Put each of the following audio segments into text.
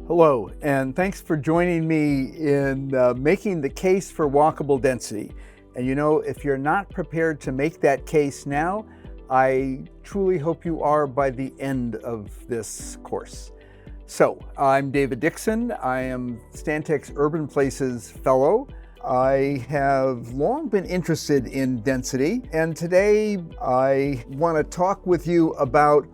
Hello, and thanks for joining me in making the case for walkable density. And you know, if you're not prepared to make that case now, I truly hope you are by the end of this course. So, I'm David Dixon. I am Stantec's Urban Places Fellow. I have long been interested in density, and today I want to talk with you about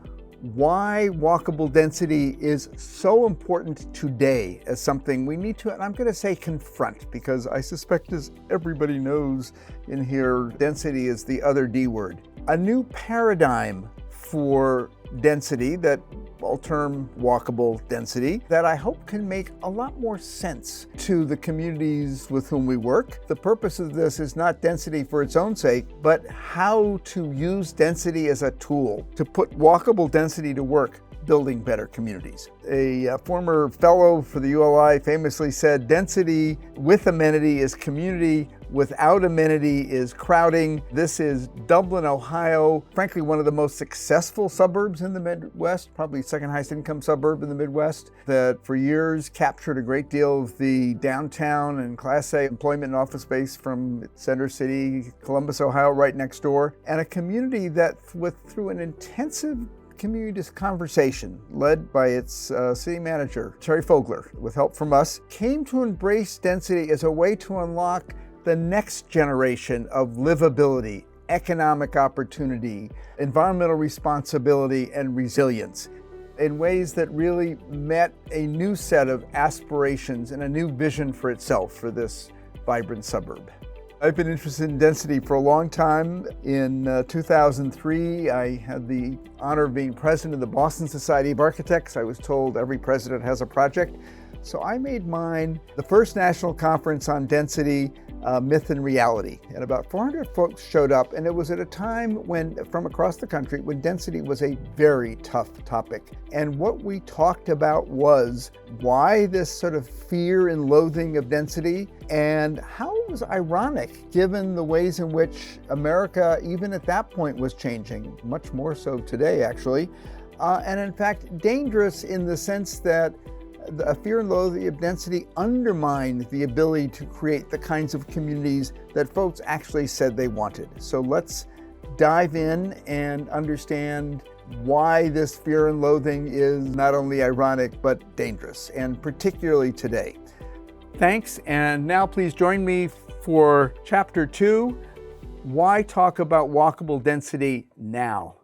why walkable density is so important today as something we need to, and I'm going to say confront, because I suspect, as everybody knows in here, density is the other D word. A new paradigm for density that I'll term walkable density that I hope can make a lot more sense to the communities with whom we work. The purpose of this is not density for its own sake, but how to use density as a tool to put walkable density to work, building better communities. A former fellow for the ULI famously said, density with amenity is community, without amenity is crowding. This is Dublin, Ohio, frankly, one of the most successful suburbs in the Midwest, probably second highest income suburb in the Midwest, that for years captured a great deal of the downtown and Class A employment and office space from Center City, Columbus, Ohio, right next door, and a community that through an intensive community conversation led by its city manager, Terry Fogler, with help from us, came to embrace density as a way to unlock the next generation of livability, economic opportunity, environmental responsibility, and resilience in ways that really met a new set of aspirations and a new vision for itself for this vibrant suburb. I've been interested in density for a long time. In 2003, I had the honor of being president of the Boston Society of Architects. I was told every president has a project. So I made mine the first national conference on density, myth and reality. And about 400 folks showed up, and it was at a time when, from across the country, when density was a very tough topic. And what we talked about was why this sort of fear and loathing of density, and how it was ironic given the ways in which America, even at that point, was changing, much more so today, actually. And in fact, dangerous in the sense that a fear and loathing of density undermined the ability to create the kinds of communities that folks actually said they wanted. So let's dive in and understand why this fear and loathing is not only ironic, but dangerous, and particularly today. Thanks, and now please join me for Chapter 2, Why Talk About Walkable Density Now?